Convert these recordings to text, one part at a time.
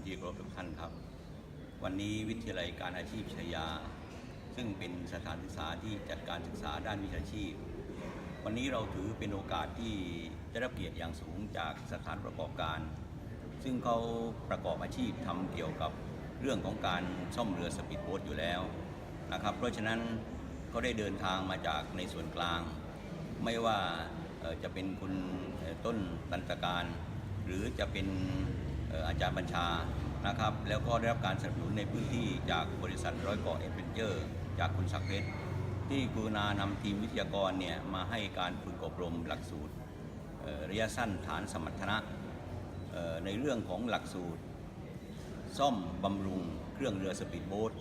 ที่เคารพทุกท่านครับวันนี้วิทยาลัยการอาชีพชัยยาซึ่งเป็นสถานศึกษาที่จัดการศึกษาด้านวิชาชีพวันนี้เราถือเป็นโอกาสที่ได้รับเกียรติอย่างสูงจากสถานประกอบการซึ่งเขาประกอบอาชีพทำเกี่ยวกับเรื่องของการซ่อมเรือสปีดโบ๊ทอยู่แล้วนะครับเพราะฉะนั้นเขาได้เดินทางมาจากในส่วนกลางไม่ว่าจะเป็นคุณต้นตันตการหรือจะเป็นอาจารย์บัญชานะครับแล้วก็ได้รับการสนับสนุนในพื้นที่จากบริษัทร้อยเกาะแอดเวนเจอร์จากคุณศักดิ์เพชรที่กรุณานำทีมวิทยากรเนี่ยมาให้การฝึกอบรมหลักสูตรระยะสั้นฐานสมรรถนะในเรื่องของหลักสูตรซ่อมบำรุงเครื่องเรือสปีดโบ๊ท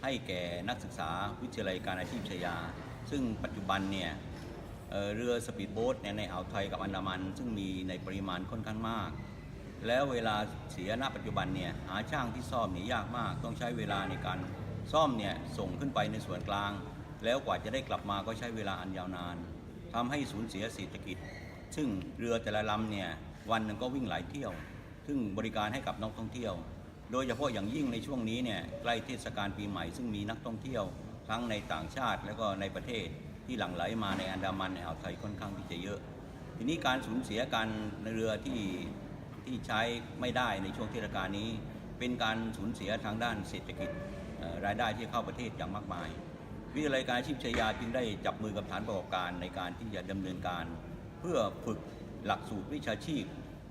ให้แก่นักศึกษาวิทยาลัยการอาชีพชัยยาซึ่งปัจจุบันเนี่ยเรือสปีดโบ๊ทในอ่าวไทยกับอันดามันซึ่งมีในปริมาณค่อนข้างมากแล้วเวลาเสียณปัจจุบันเนี่ยหาช่างที่ซ่อมเนี่ยยากมากต้องใช้เวลาในการซ่อมเนี่ยส่งขึ้นไปในส่วนกลางแล้วกว่าจะได้กลับมาก็ใช้เวลาอันยาวนานทำให้สูญเสียเศรษฐกิจซึ่งเรือแต่ละลำเนี่ยวันหนึ่งก็วิ่งหลายเที่ยวซึ่งบริการให้กับนักท่องเที่ยวโดยเฉพาะอย่างยิ่งในช่วงนี้เนี่ยใกล้เทศกาลปีใหม่ซึ่งมีนักท่องเที่ยวทั้งในต่างชาติและก็ในประเทศที่หลั่งไหลมาในอันดามันในอ่าวไทยค่อนข้างที่จะเยอะทีนี้การสูญเสียการในเรือที่ใช้ไม่ได้ในช่วงเทศกาลนี้เป็นการสูญเสียทางด้านเศรษฐกิจรายได้ที่เข้าประเทศอย่างมากมายวิทยาลัยการอาชีพชัยยาจึงได้จับมือกับฐานประกอบการในการที่จะดำเนินการเพื่อฝึกหลักสูตรวิชาชีพ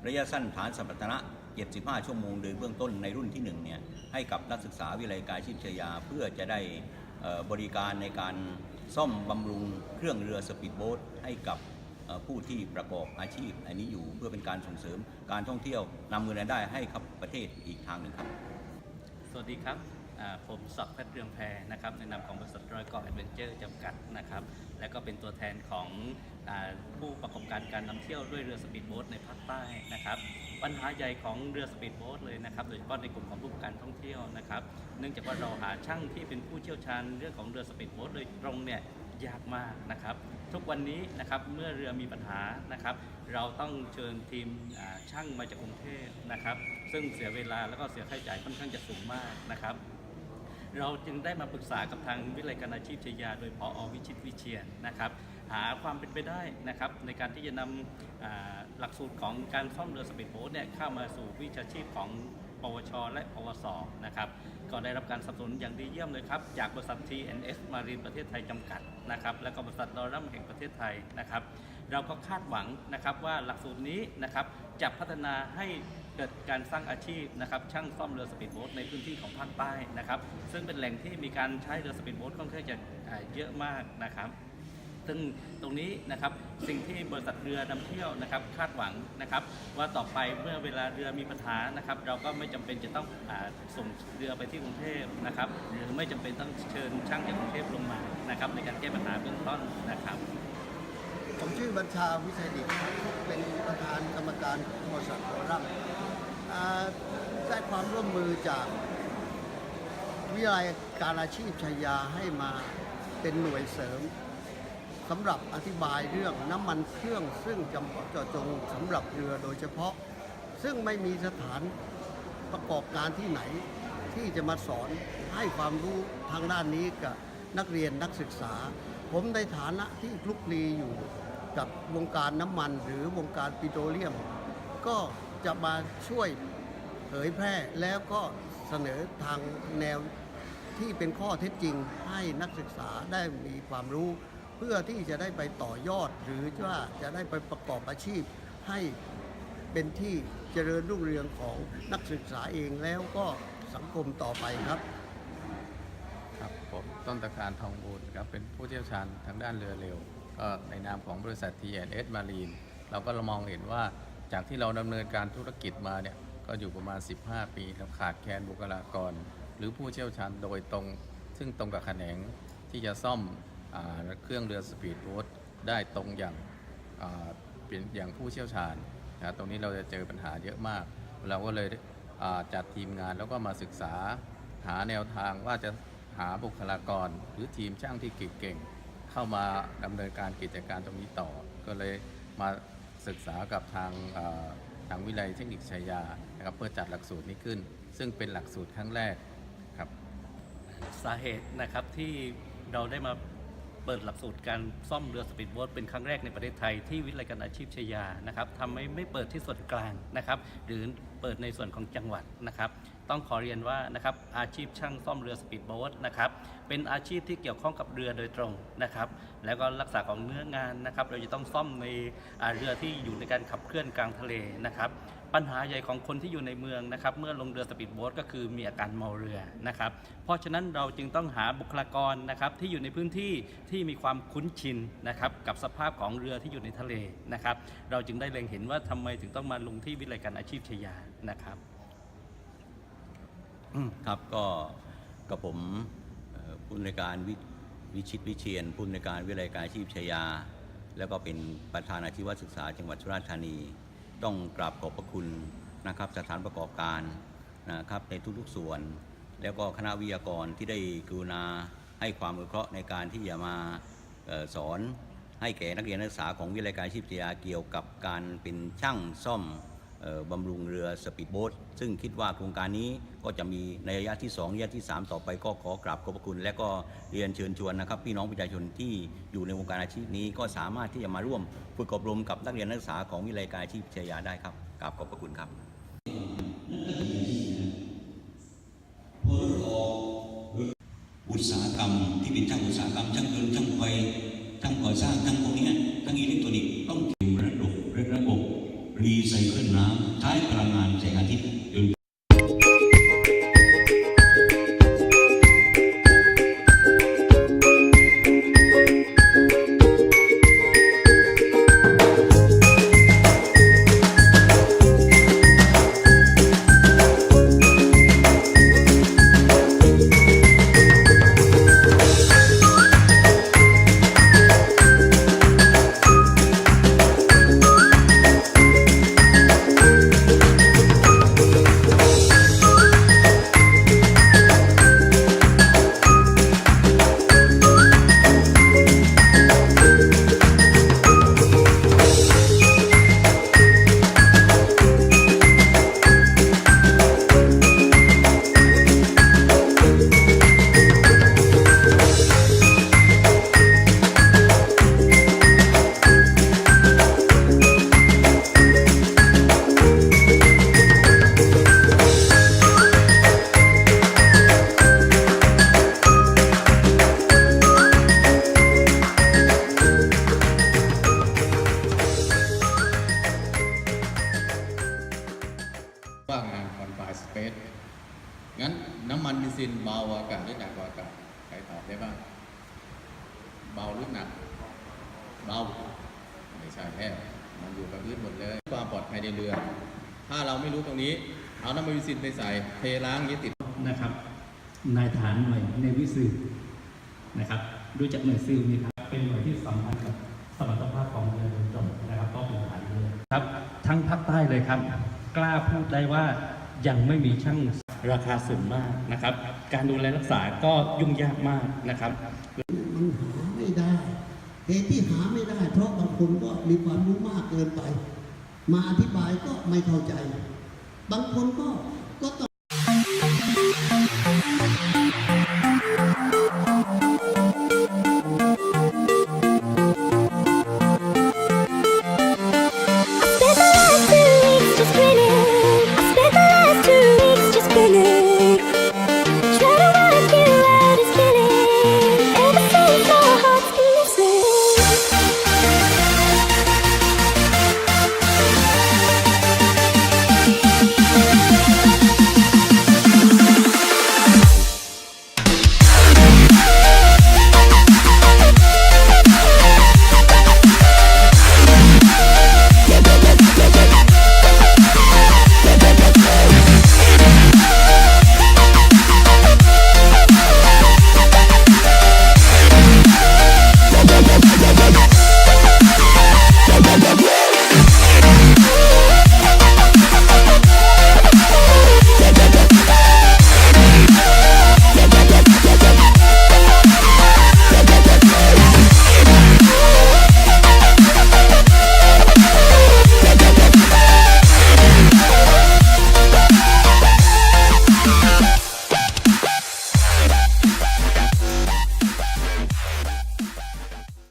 ระยะสั้นฐานสมรรถนะ75 ชั่วโมงโดยเบื้องต้นในรุ่นที่1เนี่ยให้กับนักศึกษาวิทยาลัยการอาชีพชัยยาเพื่อจะได้บริการในการซ่อมบำรุงเครื่องเรือสปีดโบ๊ทให้กับผู้ที่ประกอบอาชีพอันนี้อยู่เพื่อเป็นการส่งเสริมการท่องเที่ยวนำเงินรายได้ให้กับประเทศอีกทางหนึ่งครับสวัสดีครับผมศักดิ์เพชรเรืองแพนะครับในนามของบริษัทร้อยเกาะแอดเวนเจอร์จำกัดนะครับและก็เป็นตัวแทนของผู้ประกอบการการนำเที่ยวด้วยเรือสปีดโบ๊ทในภาคใต้นะครับปัญหาใหญ่ของเรือสปีดโบ๊ทเลยนะครับโดยเฉพาะในกลุ่มของผู้ประกอบการท่องเที่ยวนะครับเนื่องจากว่าเราหาช่างที่เป็นผู้เชี่ยวชาญเรื่องของเรือสปีดโบ๊ทโดยตรงเนี่ยยากมากนะครับทุกวันนี้นะครับเมื่อเรือมีปัญหานะครับเราต้องเชิญทีมช่างมาจากกรุงเทพนะครับซึ่งเสียเวลาแล้วก็เสียค่าใช้จ่ายค่อนข้างจะสูงมากนะครับเราจึงได้มาปรึกษากับทางวิทยาลัยการอาชีพชัยยาโดยผอ.วิชิตวิเชียรนะครับหาความเป็นไปได้นะครับในการที่จะนำหลักสูตรของการซ่อมเรือสปีดโบ๊ทเนี่ยเข้ามาสู่วิชาชีพของปวชและปวสนะครับก็ได้รับการสนับสนุนอย่างดีเยี่ยมเลยครับจากบริษัท T&S Marine ประเทศไทยจำกัดนะครับและก็บริษัทดอรัมแห่งประเทศไทยนะครับเราก็คาดหวังนะครับว่าหลักสูตรนี้นะครับจะพัฒนาให้เกิดการสร้างอาชีพนะครับช่างซ่อมเรือสปีดโบ๊ทในพื้นที่ของภาคใต้นะครับซึ่งเป็นแหล่งที่มีการใช้เรือสปีดโบ๊ทค่อนข้างจะเยอะมากนะครับซึ่งตรงนี้นะครับสิ่งที่บริษัทเรือนำเที่ยวนะครับคาดหวังนะครับว่าต่อไปเมื่อเวลาเรือมีปัญหานะครับเราก็ไม่จำเป็นจะต้องส่งเรือไปที่กรุงเทพนะครับหรือไม่จำเป็นต้องเชิญช่างจากกรุงเทพลงมานะครับในการแก้ปัญหาเบื้องต้นนะครับผมชื่อบัญชาวิชัยดิษฐ์เป็นประธานกรรมการของบริษัทโอรัมได้ความร่วมมือจากวิทยาลัยการอาชีพชัยยาให้มาเป็นหน่วยเสริมสำหรับอธิบายเรื่องน้ำมันเครื่องซึ่งจำเพาะเจาะจงสำหรับเรือโดยเฉพาะซึ่งไม่มีสถานประกอบการที่ไหนที่จะมาสอนให้ความรู้ทางด้านนี้กับนักเรียนนักศึกษาผมในฐานะที่คลุกคลีอยู่กับวงการน้ำมันหรือวงการปิโตรเลียมก็จะมาช่วยเผยแพร่แล้วก็เสนอทางแนวที่เป็นข้อเท็จจริงให้นักศึกษาได้มีความรู้เพื่อที่จะได้ไปต่อยอดหรือว่าจะได้ไปประกอบอาชีพให้เป็นที่เจริญรุ่งเรืองของนักศึกษาเองแล้วก็สังคมต่อไปครับครับผมต้นตระการทองบูรณ์ครับเป็นผู้เชี่ยวชาญทางด้านเรือเร็วก็ในนามของบริษัท T&S Marine เราก็มองเห็นว่าจากที่เราดำเนินการธุรกิจมาเนี่ยก็อยู่ประมาณ15 ปีครับขาดแคลนบุคลากรหรือผู้เชี่ยวชาญโดยตรงซึ่งตรงกับแขนงที่จะซ่อมเครื่องเรือสปีดโบ๊ทได้ตรงเป็นอย่างผู้เชี่ยวชาญนะตรงนี้เราจะเจอปัญหาเยอะมากเราก็เลยจัดทีมงานแล้วก็มาศึกษาหาแนวทางว่าจะหาบุคลากรหรือทีมช่างที่เก่งๆเข้ามาดำเนินการกิจการตรงนี้ต่อก็เลยมาศึกษากับทางวิทยาลัยเทคนิคชัยยานะครับเพื่อจัดหลักสูตรนี้ขึ้น ซึ่งเป็นหลักสูตรครั้งแรกครับ สาเหตุนะครับที่เราได้มาเปิดหลักสูตรการซ่อมเรือสปีดโบ๊ทเป็นครั้งแรกในประเทศไทยที่วิทยาลัยการอาชีพชัยยานะครับทำไมไม่เปิดที่ส่วนกลางนะครับหรือเปิดในส่วนของจังหวัดนะครับต้องขอเรียนว่านะครับอาชีพช่างซ่อมเรือสปีดโบ๊ทนะครับเป็นอาชีพที่เกี่ยวข้องกับเรือโดยตรงนะครับแล้วก็ลักษณะของเนื้องานนะครับเราจะต้องซ่อมในเรือที่อยู่ในการขับเคลื่อนกลางทะเลนะครับปัญหาใหญ่ของคนที่อยู่ในเมืองนะครับเมื่อลงเรือสปีดโบ๊ทก็คือมีอาการเมาเรือนะครับเพราะฉะนั้นเราจึงต้องหาบุคลากรนะครับที่อยู่ในพื้นที่ที่มีความคุ้นชินนะครับกับสภาพของเรือที่อยู่ในทะเลนะครับเราจึงได้เล็งเห็นว่าทำไมถึงต้องมาลงที่วิทยาลัยการอาชีพชัยยานะครับ ครับก็กับผมผู้อำนวยการวิชิตวิเชียรผู้อำนวยการวิทยาลัยการอาชีพชัยยาแล้วก็เป็นประธานอาชีวศึกษาจังหวัดสุราษฎร์ธานีต้องกราบขอบพระคุณนะครับสถานประกอบการนะครับในทุกๆส่วนแล้วก็คณะวิทยากรที่ได้กรุณาให้ความอนุเคราะห์ในการที่จะมาสอนให้แก่นักเรียนนักศึกษาของวิทยาลัยการอาชีพชัยยาเกี่ยวกับการเป็นช่างซ่อมบำรุงเรือสปีดโบ๊ทซึ่งคิดว่าโครงการนี้ก็จะมีในระยะที่2ระยะที่ 3 ต่อไปก็ขอกราบขอบพระคุณและก็เรียนเชิญชวนนะครับพี่น้องประชาชนที่อยู่ในวงการอาชีพนี้ก็สามารถที่จะมาร่วมฝึกอบรมกับนักเรียนนักศึกษาของวิทยาลัยการอาชีพชัยยาได้ครับกราบขอบพระคุณครับอุตสาหกรรมที่เป็นช่างอุตสาหกรรมช่างยนต์ช่างไฟช่างก่อสร้างช่างพวกนี้ทั้งอิเล็กทรอนิกส์ต้องเก็บระบบรีไซเคิลน้ำใช้พลังงานแสงอาทิตย์ว่างงานคอนไฟสเปซงั้นน้ำมันเบนซินเบากว่าอากาศหรือหนักกว่าอากาศใครตอบได้บ้างเบาหรือหนักเบาไม่ใช่แค่มันอยู่กับพื้นหมดเลยความปลอดภัยในเรือถ้าเราไม่รู้ตรงนี้เอาน้ำมันเบนซินไปใส่เทล้างอย่างนี้ติดนะครับนายฐานหน่วยในวิสืบนะครับรู้จักหน่วยซิลไหมครับเป็นหน่วยที่สำคัญกับสมรรถภาพของเรือโดยตรงนะครับก็เป็นฐานเรือครับทั้งภาคใต้เลยครับกล้าพูดได้ว่ายังไม่มีช่างราคาสูงมากนะครับการดูแลรักษาก็ยุ่งยากมากนะครับมันหาไม่ได้เหตุที่หาไม่ได้เพราะบางคนก็มีความรู้มากเกินไปมาอธิบายก็ไม่เข้าใจบางคนก็ต้อง